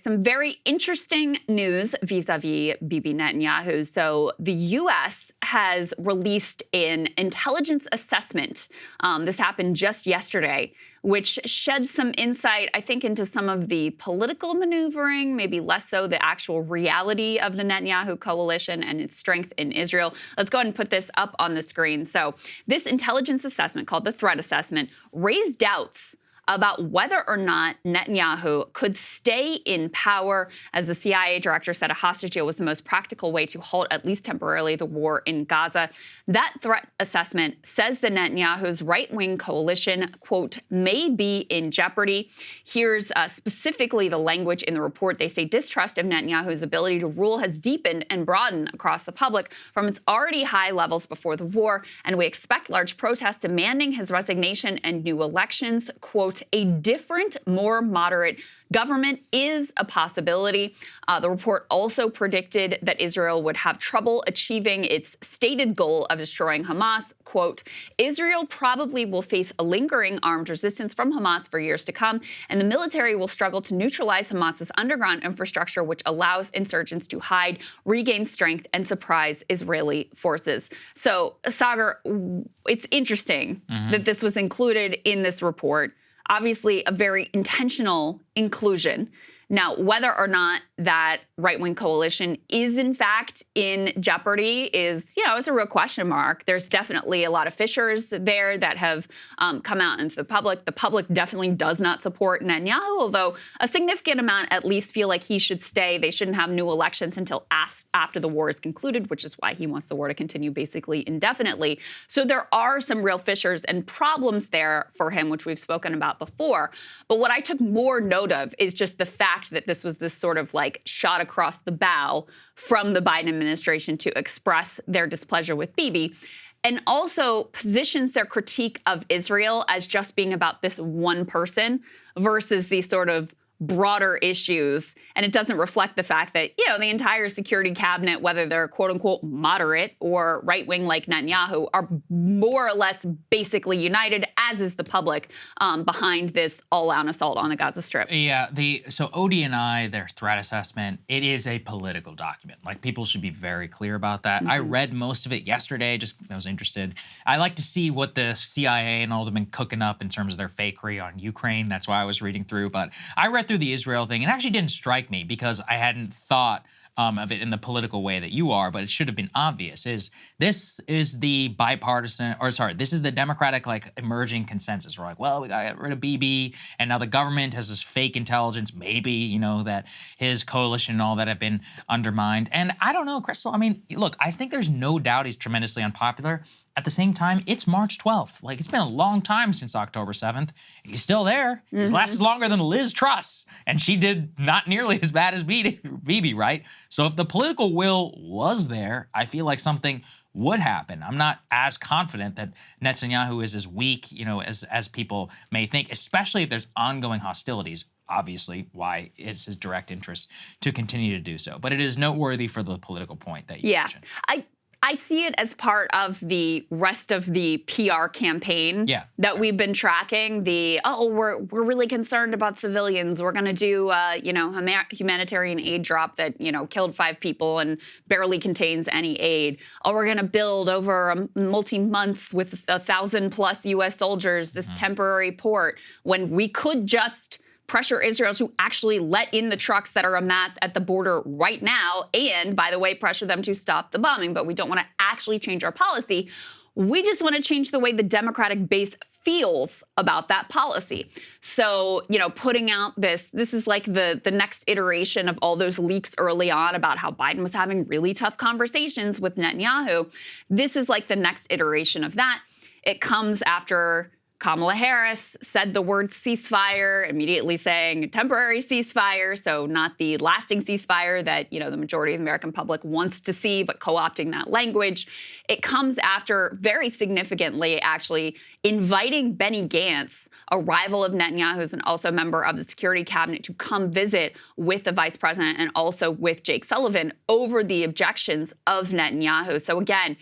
some very interesting news vis-a-vis Bibi Netanyahu. So the U.S. has released an intelligence assessment. This happened just yesterday, which sheds some insight, I think, into some of the political maneuvering, maybe less so the actual reality of the Netanyahu coalition and its strength in Israel. Let's go ahead and put this up on the screen. So this intelligence assessment, called the threat assessment, raised doubts about whether or not Netanyahu could stay in power. As the CIA director said, a hostage deal was the most practical way to halt, at least temporarily, the war in Gaza. That threat assessment says that Netanyahu's right-wing coalition, quote, may be in jeopardy. Here's specifically the language in the report. They say distrust of Netanyahu's ability to rule has deepened and broadened across the public from its already high levels before the war, and we expect large protests demanding his resignation and new elections. Quote, a different, more moderate government is a possibility. The report also predicted that Israel would have trouble achieving its stated goal of destroying Hamas. Quote, Israel probably will face a lingering armed resistance from Hamas for years to come, and the military will struggle to neutralize Hamas's underground infrastructure, which allows insurgents to hide, regain strength, and surprise Israeli forces. So, Saagar, it's interesting that this was included in this report. Obviously, a very intentional inclusion. Now, whether or not that right-wing coalition is, in fact, in jeopardy is, it's a real question mark. There's definitely a lot of fissures there that have come out into the public. The public definitely does not support Netanyahu, although a significant amount at least feel like he should stay. They shouldn't have new elections until after the war is concluded, which is why he wants the war to continue basically indefinitely. So there are some real fissures and problems there for him, which we've spoken about before. But what I took more note of is just the fact that this was this sort of like shot across the bow from the Biden administration to express their displeasure with Bibi, and also positions their critique of Israel as just being about this one person versus these sort of broader issues. And it doesn't reflect the fact that, the entire security cabinet, whether they're quote unquote moderate or right wing like Netanyahu, are more or less basically united, as is the public, behind this all-out assault on the Gaza Strip. Yeah, so ODNI, their threat assessment, it is a political document. Like, people should be very clear about that. I read most of it yesterday, just I was interested. I like to see what the CIA and all of them been cooking up in terms of their fakery on Ukraine. That's why I was reading through. But I read through the Israel thing. It actually didn't strike me because I hadn't thought of it in the political way that you are, but it should have been obvious. This is the bipartisan, this is the Democratic emerging consensus. We're like, well, we gotta get rid of Bibi, and now the government has this fake intelligence, maybe, that his coalition and all that have been undermined. And I don't know, Krystal, I mean, look, I think there's no doubt he's tremendously unpopular. At the same time, it's March 12th. Like, it's been a long time since October 7th. He's still there. He's lasted longer than Liz Truss, and she did not nearly as bad as Bibi, right? So if the political will was there, I feel like something would happen. I'm not as confident that Netanyahu is as weak, as people may think, especially if there's ongoing hostilities. Obviously, why it's his direct interest to continue to do so. But it is noteworthy for the political point that you mentioned. I see it as part of the rest of the PR campaign that we've been tracking. We're really concerned about civilians. We're going to do, humanitarian aid drop that, killed 5 people and barely contains any aid. We're going to build over multi-months with 1,000+ U.S. soldiers this temporary port when we could just pressure Israel to actually let in the trucks that are amassed at the border right now, and, by the way, pressure them to stop the bombing. But we don't want to actually change our policy. We just want to change the way the Democratic base feels about that policy. So, putting out this is like the next iteration of all those leaks early on about how Biden was having really tough conversations with Netanyahu. This is like the next iteration of that. It comes after Kamala Harris said the word ceasefire, immediately saying temporary ceasefire, so not the lasting ceasefire that, the majority of the American public wants to see, but co-opting that language. It comes after, very significantly, actually, inviting Benny Gantz, a rival of Netanyahu's and also a member of the security cabinet, to come visit with the vice president and also with Jake Sullivan over the objections of Netanyahu. So again,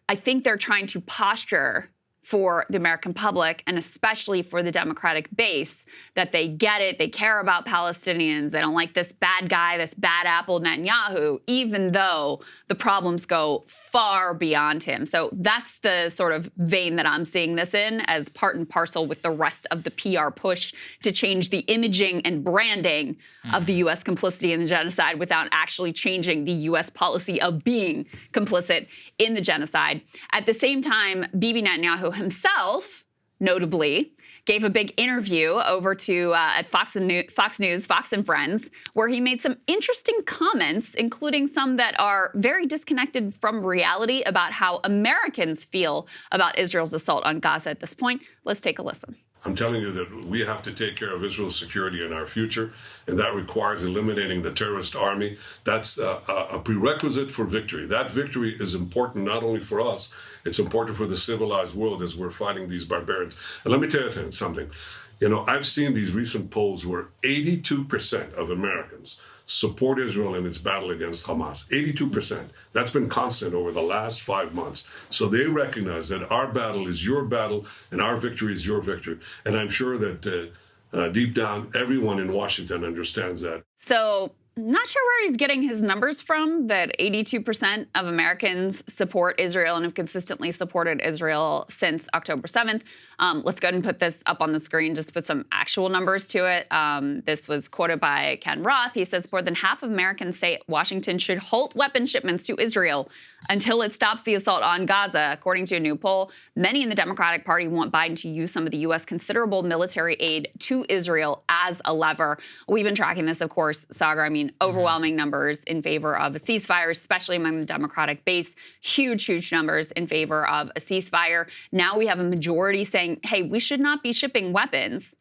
I think they're trying to posture for the American public and especially for the Democratic base that they get it. They care about Palestinians. They don't like this bad guy, this bad apple Netanyahu, even though the problems go far beyond him. So that's the sort of vein that I'm seeing this in, as part and parcel with the rest of the PR push to change the imaging and branding of the U.S. complicity in the genocide without actually changing the U.S. policy of being complicit in the genocide. At the same time, Bibi Netanyahu himself, notably, gave a big interview over to at Fox News, Fox and Friends, where he made some interesting comments, including some that are very disconnected from reality about how Americans feel about Israel's assault on Gaza at this point. Let's take a listen. I'm telling you that we have to take care of Israel's security in our future, and that requires eliminating the terrorist army. That's a prerequisite for victory. That victory is important not only for us, it's important for the civilized world as we're fighting these barbarians. And let me tell you something. You know, I've seen these recent polls where 82% of Americans support Israel in its battle against Hamas. 82%. That's been constant over the last 5 months. So they recognize that our battle is your battle and our victory is your victory. And I'm sure that deep down, everyone in Washington understands that. So, not sure where he's getting his numbers from, that 82% of Americans support Israel and have consistently supported Israel since October 7th. Let's go ahead and put this up on the screen, just put some actual numbers to it. This was quoted by Ken Roth. He says more than half of Americans say Washington should halt weapon shipments to Israel until it stops the assault on Gaza. According to a new poll, many in the Democratic Party want Biden to use some of the U.S. considerable military aid to Israel as a lever. We've been tracking this, of course, Saagar. I mean, overwhelming numbers in favor of a ceasefire, especially among the Democratic base. Huge numbers in favor of a ceasefire. Now we have a majority saying, hey, we should not be shipping weapons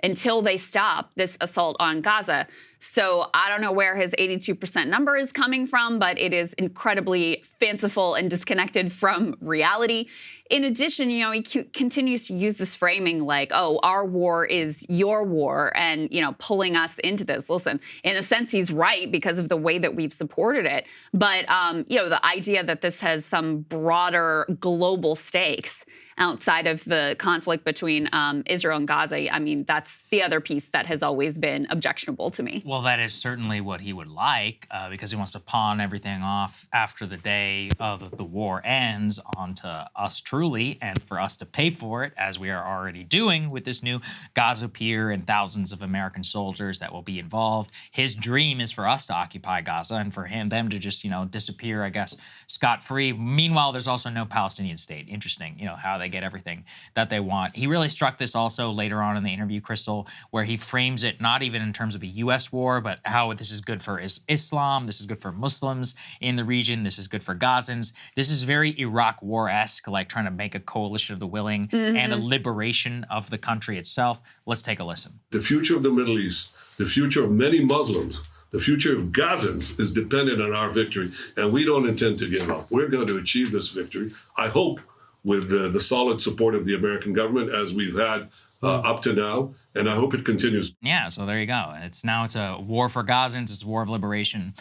until they stop this assault on Gaza. So I don't know where his 82% number is coming from, but it is incredibly fanciful and disconnected from reality. In addition, you know, he continues to use this framing like, oh, our war is your war, and, you know, pulling us into this. Listen, in a sense, he's right because of the way that we've supported it. But, you know, the idea that this has some broader global stakes outside of the conflict between Israel and Gaza, I mean, that's the other piece that has always been objectionable to me. Well, that is certainly what he would like, because he wants to pawn everything off after the day of the war ends onto us truly, and for us to pay for it, as we are already doing with this new Gaza pier and thousands of American soldiers that will be involved. His dream is for us to occupy Gaza and for them to just, you know, disappear, I guess, scot-free. Meanwhile, there's also no Palestinian state. Interesting, you know, how they get everything that they want. He really struck this also later on in the interview, Krystal, where he frames it not even in terms of a U.S. war, but how this is good for Islam, this is good for Muslims in the region, this is good for Gazans. This is very Iraq war-esque, like trying to make a coalition of the willing and a liberation of the country itself. Let's take a listen. The future of the Middle East, the future of many Muslims, the future of Gazans is dependent on our victory, and we don't intend to give up. We're going to achieve this victory, I hope, with the solid support of the American government as we've had up to now, and I hope it continues. Yeah, so there you go. It's a war for Gazans. It's a war of liberation.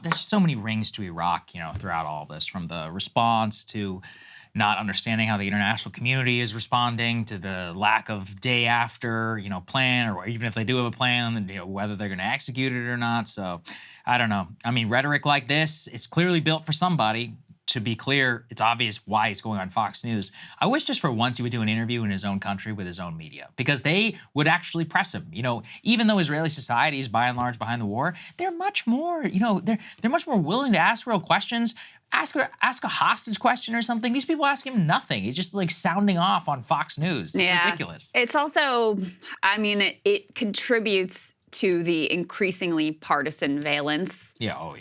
There's so many rings to Iraq, you know, throughout all of this, from the response to not understanding how the international community is responding, to the lack of day after, you know, plan, or even if they do have a plan, you know, whether they're going to execute it or not. So I don't know. I mean, rhetoric like this, it's clearly built for somebody. To be clear, it's obvious why he's going on Fox News. I wish just for once he would do an interview in his own country with his own media, because they would actually press him. You know, even though Israeli society is by and large behind the war, they're much more, you know, they're much more willing to ask real questions. Ask a hostage question or something. These people ask him nothing. He's just like sounding off on Fox News. It's ridiculous. It's also, I mean, it contributes to the increasingly partisan valence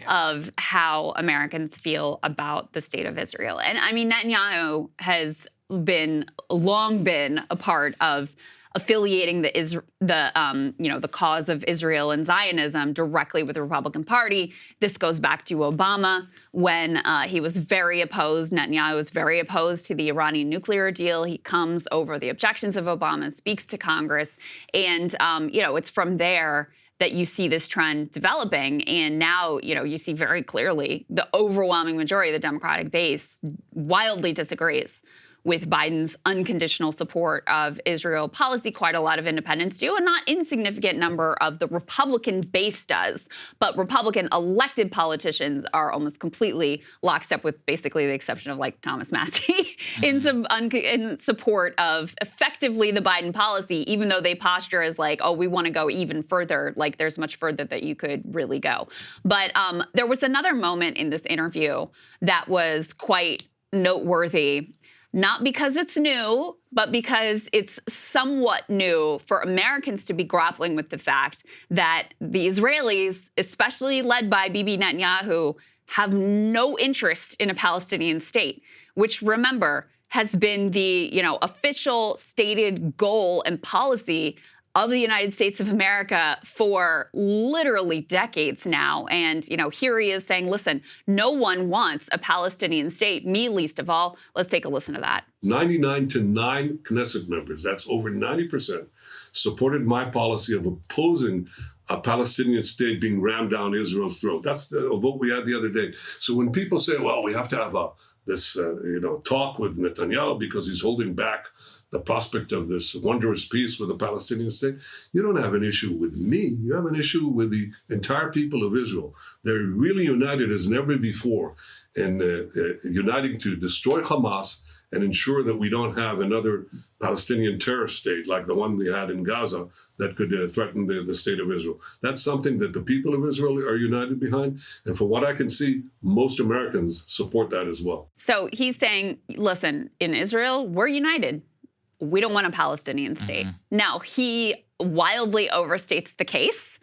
of how Americans feel about the state of Israel. And I mean, Netanyahu has long been a part of affiliating the cause of Israel and Zionism directly with the Republican Party. This goes back to Obama when he was very opposed. Netanyahu was very opposed to the Iranian nuclear deal. He comes over the objections of Obama, speaks to Congress, and it's from there that you see this trend developing. And now, you know, you see very clearly the overwhelming majority of the Democratic base wildly disagrees with Biden's unconditional support of Israel policy. Quite a lot of independents do, and not insignificant number of the Republican base does. But Republican elected politicians are almost completely lockstep, with basically the exception of like Thomas Massey in support of effectively the Biden policy, even though they posture as like, oh, we want to go even further. Like there's much further that you could really go. But there was another moment in this interview that was quite noteworthy. Not because it's new, but because it's somewhat new for Americans to be grappling with the fact that the Israelis, especially led by Bibi Netanyahu, have no interest in a Palestinian state, which, remember, has been the official stated goal and policy of the United States of America for literally decades now. And, here he is saying, listen, no one wants a Palestinian state, me least of all. Let's take a listen to that. 99 to 9 Knesset members, that's over 90%, supported my policy of opposing a Palestinian state being rammed down Israel's throat. That's the vote we had the other day. So when people say, well, we have to have this talk with Netanyahu because he's holding back the prospect of this wondrous peace with the Palestinian state, you don't have an issue with me. You have an issue with the entire people of Israel. They're really united as never before in uniting to destroy Hamas and ensure that we don't have another Palestinian terrorist state like the one we had in Gaza that could threaten the state of Israel. That's something that the people of Israel are united behind. And from what I can see, most Americans support that as well. So he's saying, listen, in Israel, we're united. We don't want a Palestinian state. Now, he wildly overstates the case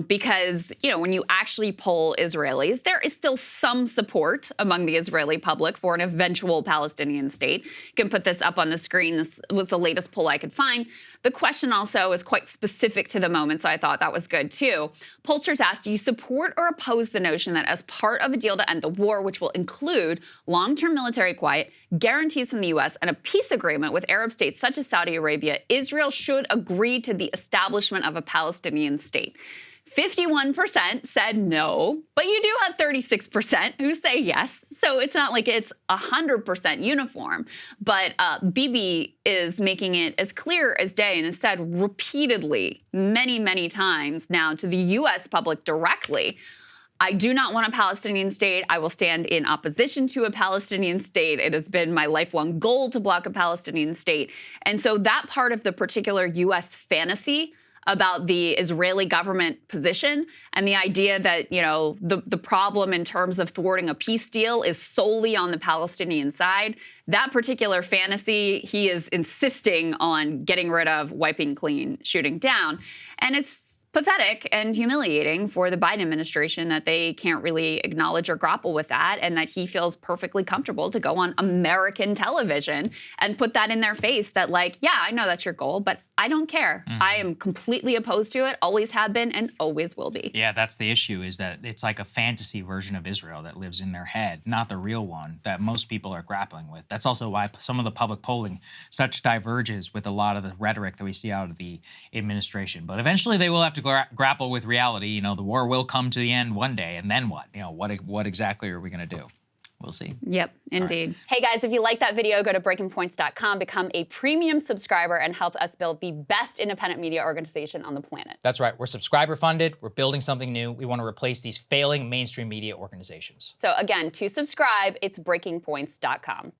because, when you actually poll Israelis, there is still some support among the Israeli public for an eventual Palestinian state. You can put this up on the screen. This was the latest poll I could find. The question also is quite specific to the moment, so I thought that was good too. Pollsters asked, do you support or oppose the notion that as part of a deal to end the war, which will include long-term military quiet, guarantees from the U.S., and a peace agreement with Arab states such as Saudi Arabia, Israel should agree to the establishment of a Palestinian state? 51% said no, but you do have 36% who say yes. So it's not like it's 100% uniform. But Bibi is making it as clear as day and has said repeatedly, many, many times now to the U.S. public directly, I do not want a Palestinian state. I will stand in opposition to a Palestinian state. It has been my lifelong goal to block a Palestinian state. And so that part of the particular U.S. fantasy about the Israeli government position and the idea that, the problem in terms of thwarting a peace deal is solely on the Palestinian side, that particular fantasy, he is insisting on getting rid of, wiping clean, shooting down. And it's pathetic and humiliating for the Biden administration that they can't really acknowledge or grapple with that, and that he feels perfectly comfortable to go on American television and put that in their face that, like, yeah, I know that's your goal, but I don't care. I am completely opposed to it, always have been, and always will be. Yeah, that's the issue, is that it's like a fantasy version of Israel that lives in their head, not the real one that most people are grappling with. That's also why some of the public polling such diverges with a lot of the rhetoric that we see out of the administration. But eventually they will have to grapple with reality. The war will come to the end one day, and then what? What exactly are we going to do? We'll see. Yep, indeed. Right. Hey guys, if you like that video, go to breakingpoints.com, become a premium subscriber, and help us build the best independent media organization on the planet. That's right. We're subscriber funded. We're building something new. We want to replace these failing mainstream media organizations. So again, to subscribe, it's breakingpoints.com.